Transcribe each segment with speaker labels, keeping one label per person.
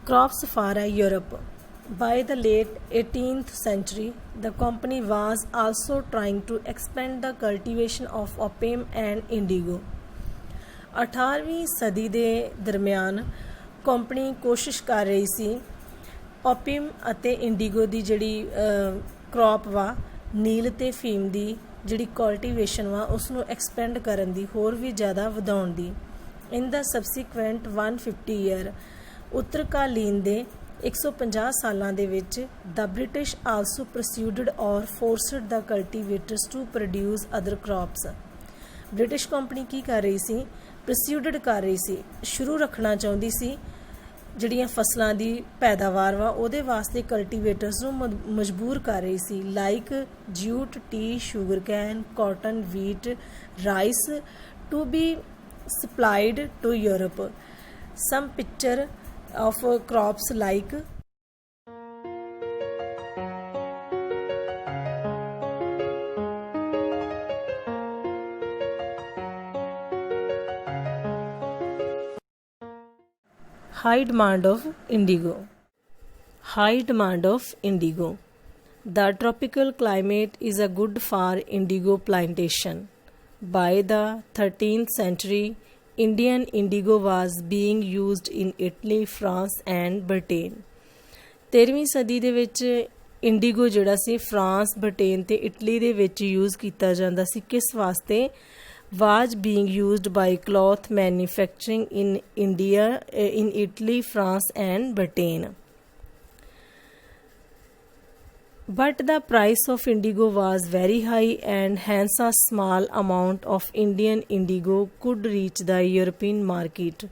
Speaker 1: Crops for Europe. By the late 18th century, the company was also trying to expand the cultivation of opium and indigo. 18ਵੀਂ ਸਦੀ ਦੇ ਦਰਮਿਆਨ company ਕੋਸ਼ਿਸ਼ ਕਰ ਰਹੀ ਸੀ opium ਅਤੇ IndiGo ਦੀ ਜਿਹੜੀ ਕ੍ਰੌਪ ਵਾ ਨੀਲ ਅਤੇ ਫੀਮ ਦੀ ਜਿਹੜੀ ਕਲਟੀਵੇਸ਼ਨ ਵਾ ਉਸ ਨੂੰ ਐਕਸਪੈਂਡ ਕਰਨ ਦੀ ਹੋਰ ਵੀ ਜ਼ਿਆਦਾ ਵਧਾਉਣ ਦੀ। ਇਨ ਦਾ ਸਬਸੀਕੁਐਂਟ 150 ਈਅਰ ਉੱਤਰਕਾਲੀਨ ਦੇ 150 ਸਾਲਾਂ ਦੇ ਵਿੱਚ ਦ British also proceeded or forced the cultivators to produce other crops. British company ਕੀ ਕਰ ਰਹੀ ਸੀ? ਪ੍ਰੋਸੀਡਡ ਕਰ ਰਹੀ ਸੀ, ਸ਼ੁਰੂ ਰੱਖਣਾ ਚਾਹੁੰਦੀ ਸੀ ਜਿਹੜੀਆਂ ਫਸਲਾਂ ਦੀ ਪੈਦਾਵਾਰ ਵਾ ਉਹਦੇ ਵਾਸਤੇ ਕਲਟੀਵੇਟਰਸ ਨੂੰ ਮਜਬੂਰ ਕਰ ਰਹੀ ਸੀ, like jute, tea, sugar cane, cotton, wheat, rice to be supplied to Europe. Some picture of crops like high demand of indigo. High demand of indigo. The tropical climate is a good for indigo plantation. By the 13th century, Indian indigo was being used in Italy, France and Britain. 13ਵੀਂ ਸਦੀ ਦੇ ਵਿੱਚ IndiGo ਜਿਹੜਾ ਸੀ France, Britain ਤੇ Italy ਦੇ ਵਿੱਚ use ਕੀਤਾ ਜਾਂਦਾ ਸੀ। ਕਿਸ ਵਾਸਤੇ? was being used by cloth manufacturing in India, in Italy, France and Britain. But the price of indigo was very high and hence a small amount of Indian indigo could reach the European market.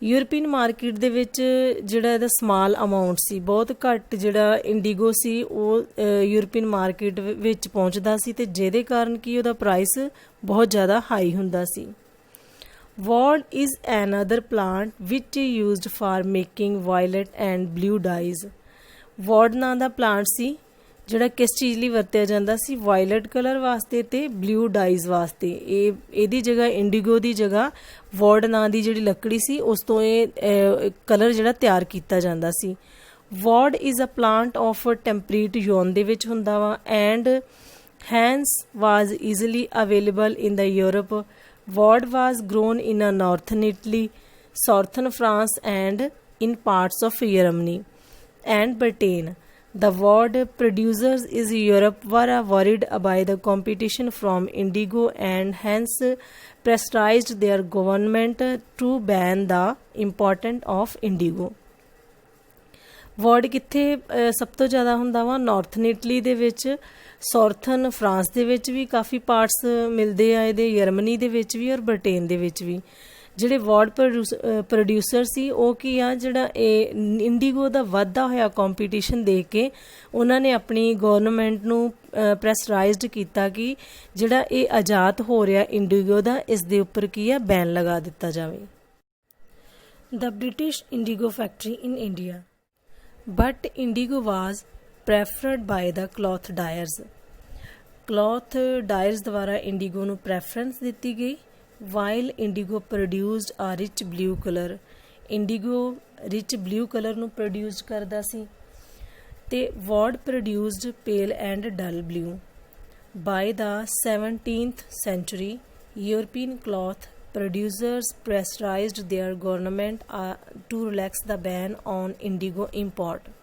Speaker 1: European market ਦੇ ਵਿੱਚ ਜਿਹੜਾ ਇਹਦਾ small amount ਸੀ, ਬਹੁਤ ਘੱਟ ਜਿਹੜਾ IndiGo ਸੀ ਉਹ European market ਵਿੱਚ ਪਹੁੰਚਦਾ ਸੀ ਅਤੇ ਜਿਹਦੇ ਕਾਰਨ ਕਿ ਉਹਦਾ ਪ੍ਰਾਈਸ ਬਹੁਤ ਜ਼ਿਆਦਾ ਹਾਈ ਹੁੰਦਾ ਸੀ। Woad is another plant which used for making violet and blue dyes. Woad ਨਾਂ ਦਾ ਪਲਾਂਟ ਸੀ ਜਿਹੜਾ ਕਿਸ ਚੀਜ਼ ਲਈ ਵਰਤਿਆ ਜਾਂਦਾ ਸੀ? ਵਾਇਲਟ ਕਲਰ ਵਾਸਤੇ ਤੇ ਬਲੂ ਡਾਈਜ਼ ਵਾਸਤੇ। ਇਹਦੀ ਜਗ੍ਹਾ ਇੰਡੀਗੋ ਦੀ ਜਗ੍ਹਾ ਵੋਡ ਨਾਂ ਦੀ ਜਿਹੜੀ ਲੱਕੜੀ ਸੀ ਉਸ ਤੋਂ ਇਹ ਕਲਰ ਜਿਹੜਾ ਤਿਆਰ ਕੀਤਾ ਜਾਂਦਾ ਸੀ। Woad is a plant of temperate zone ਦੇ ਵਿੱਚ ਹੁੰਦਾ ਵਾ and hence was easily available in the Europe. Woad was grown in a northern Italy, southern France and in parts of Germany and Britain. The wood producers in Europe were worried by the competition from indigo and hence pressurized their government to ban the import of indigo. Ward ਕਿੱਥੇ ਸਭ ਤੋਂ ਜ਼ਿਆਦਾ ਹੁੰਦਾ ਵਾ? Northern Italy ਦੇ ਵਿੱਚ, southern France ਦੇ ਵਿੱਚ ਵੀ ਕਾਫੀ ਪਾਰਟਸ ਮਿਲਦੇ ਆ ਇਹਦੇ, ਜਰਮਨੀ ਦੇ ਵਿੱਚ ਵੀ ਔਰ ਬ੍ਰਿਟੇਨ ਦੇ ਵਿੱਚ ਵੀ। ਜਿਹੜੇ ਵੋਡ ਪ੍ਰੋਡਿਊਸਰ ਸੀ ਉਹ ਕੀ ਆ, ਜਿਹੜਾ ਇਹ ਇੰਡੀਗੋ ਦਾ ਵੱਧਦਾ ਹੋਇਆ ਕੰਪੀਟੀਸ਼ਨ ਦੇਖ ਕੇ ਉਹਨਾਂ ਨੇ ਆਪਣੀ ਗੌਰਨਮੈਂਟ ਨੂੰ ਪ੍ਰੈਸਰਾਈਜ਼ਡ ਕੀਤਾ ਕਿ ਜਿਹੜਾ ਇਹ ਆਜ਼ਾਦ ਹੋ ਰਿਹਾ ਇੰਡੀਗੋ ਦਾ, ਇਸ ਦੇ ਉੱਪਰ ਕੀ ਆ, ਬੈਨ ਲਗਾ ਦਿੱਤਾ ਜਾਵੇ। The British indigo factory in India. But indigo was preferred by the cloth dyers. Cloth dyers ਦੁਆਰਾ ਇੰਡੀਗੋ ਨੂੰ ਪ੍ਰੈਫਰੈਂਸ ਦਿੱਤੀ ਗਈ। while indigo produced a rich blue color. indigo rich blue color ਨੂੰ produce ਕਰਦਾ ਸੀ ਤੇ wood produced pale and dull blue. By the 17th century, European cloth producers pressurized their government to relax the ban on indigo import.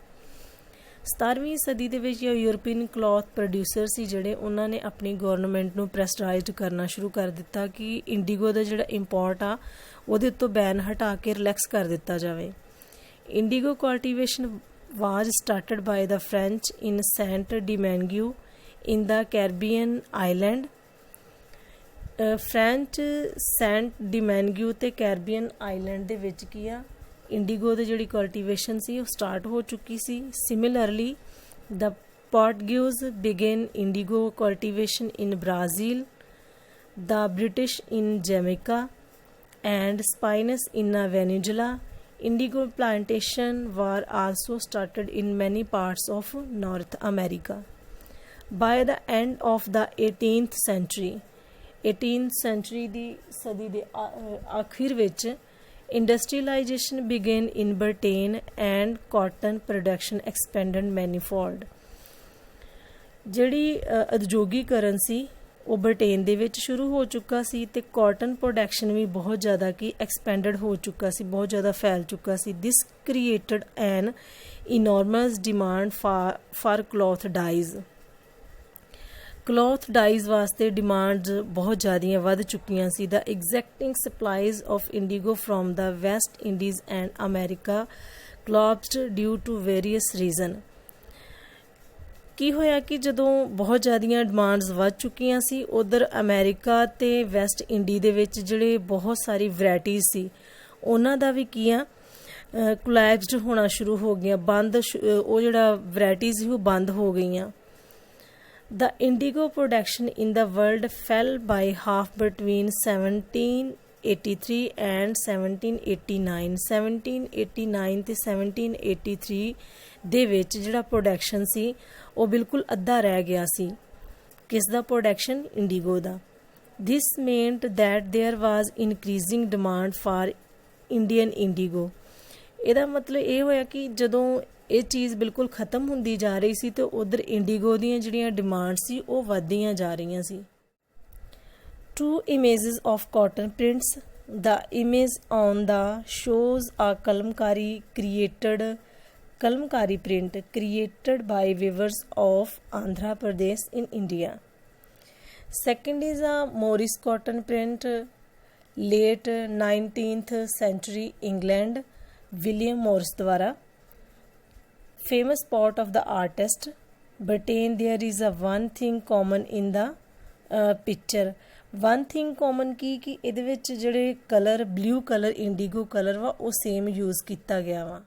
Speaker 1: 17ਵੀਂ ਸਦੀ ਦੇ ਵਿੱਚ European cloth producer ਸੀ ਜਿਹੜੇ ਉਹਨਾਂ ਨੇ ਆਪਣੀ ਗੌਰਨਮੈਂਟ ਨੂੰ ਪ੍ਰੈਸਟਰਾਈਜ਼ਡ ਕਰਨਾ ਸ਼ੁਰੂ ਕਰ ਦਿੱਤਾ ਕਿ ਇੰਡੀਗੋ ਦਾ ਜਿਹੜਾ ਇੰਪੋਰਟ ਆ ਉਹਦੇ ਉੱਤੋਂ ਬੈਨ ਹਟਾ ਕੇ ਰਿਲੈਕਸ ਕਰ ਦਿੱਤਾ ਜਾਵੇ। ਇੰਡੀਗੋ ਕਲਟੀਵੇਸ਼ਨ ਵਾਜ਼ ਸਟਾਰਟਡ ਬਾਏ ਦਾ ਫ੍ਰੈਂਚ ਇਨ ਸੈਂਟ ਡਿਮੈਂਗਿਊ ਇਨ ਦਾ ਕੈਰਬੀਅਨ ਆਈਲੈਂਡ। ਫ੍ਰੈਂਚ ਸੈਂਟ ਡਿਮੈਂਗਿਊ ਤੇ ਕੈਰਬੀਅਨ ਆਈਲੈਂਡ ਦੇ ਵਿੱਚ ਕੀ ਆ, ਇੰਡੀਗੋ ਦੀ ਜਿਹੜੀ ਕਲਟੀਵੇਸ਼ਨ ਸੀ ਉਹ ਸਟਾਰਟ ਹੋ ਚੁੱਕੀ ਸੀ। Similarly the Portuguese begin indigo cultivation in Brazil, the British in Jamaica and Spanish in Venezuela. Indigo plantation were also started in many parts of North America. By the end of the 18th century, 18th century ਦੀ ਸਦੀ ਦੇ ਆਖਿਰ ਵਿੱਚ Industrialization began in Britain and cotton production expanded manifold. ਜਿਹੜੀ ਉਦਯੋਗੀਕਰਨ ਸੀ ਉਹ Britain ਦੇ ਵਿੱਚ ਸ਼ੁਰੂ ਹੋ ਚੁੱਕਾ ਸੀ ਅਤੇ ਕਾਟਨ ਪ੍ਰੋਡਕਸ਼ਨ ਵੀ ਬਹੁਤ ਜ਼ਿਆਦਾ ਐਕਸਪੈਂਡਡ ਹੋ ਚੁੱਕਾ ਸੀ, ਬਹੁਤ ਜ਼ਿਆਦਾ ਫੈਲ ਚੁੱਕਾ ਸੀ. This created an enormous demand for cloth dyes. Cloth dyes ਵਾਸਤੇ ਡਿਮਾਂਡਸ ਬਹੁਤ ਜ਼ਿਆਦੀਆਂ ਵੱਧ ਚੁੱਕੀਆਂ ਸੀ. The exacting supplies of indigo from the West Indies and America collapsed due to various reason. ਕੀ ਹੋਇਆ ਕਿ ਜਦੋਂ ਬਹੁਤ ਜ਼ਿਆਦੀਆਂ ਡਿਮਾਂਡਸ ਵੱਧ ਚੁੱਕੀਆਂ ਸੀ, ਉੱਧਰ ਅਮੈਰੀਕਾ ਅਤੇ ਵੈਸਟ ਇੰਡੀ ਦੇ ਵਿੱਚ ਜਿਹੜੇ ਬਹੁਤ ਸਾਰੀ ਵੈਰਾਈਟੀਜ਼ ਸੀ ਉਹਨਾਂ ਦਾ ਵੀ ਕੀ ਆ ਕੋਲੈਪਸਡ ਹੋਣਾ ਸ਼ੁਰੂ ਹੋ ਗਿਆ, ਉਹ ਜਿਹੜਾ ਵੈਰਾਈਟੀਜ਼ ਸੀ ਉਹ ਬੰਦ ਹੋ ਗਈਆਂ. The indigo production in the world fell by half between 1783 and 1789. 1789 ਤੇ 1783 ਦੇ ਵਿੱਚ ਜਿਹੜਾ ਪ੍ਰੋਡਕਸ਼ਨ ਸੀ ਉਹ ਬਿਲਕੁਲ ਅੱਧਾ ਰਹਿ ਗਿਆ ਸੀ. ਕਿਸ ਦਾ ਪ੍ਰੋਡਕਸ਼ਨ? ਇੰਡੀਗੋ ਦਾ. This meant that there was increasing demand for Indian indigo. ਇਹਦਾ ਮਤਲਬ ਇਹ ਹੋਇਆ ਕਿ ਜਦੋਂ ਇਹ ਚੀਜ਼ ਬਿਲਕੁਲ ਖ਼ਤਮ ਹੁੰਦੀ ਜਾ ਰਹੀ ਸੀ ਅਤੇ ਉੱਧਰ ਇੰਡੀਗੋ ਦੀਆਂ ਜਿਹੜੀਆਂ ਡਿਮਾਂਡ ਸੀ ਉਹ ਵੱਧਦੀਆਂ ਜਾ ਰਹੀਆਂ ਸੀ. 2 images of cotton prints. The image on the shows a kalamkari print created by weavers of Andhra Pradesh in India. Second is a Morris cotton print, late 19th century England, William Morris द्वारा. Famous spot of the artist. Britain, there is a one thing common in the picture. One thing common ਕਿ ਇਹਦੇ ਵਿੱਚ ਜਿਹੜੇ colour blue colour IndiGo colour ਵਾ ਉਹ same use ਕੀਤਾ ਗਿਆ ਵਾ.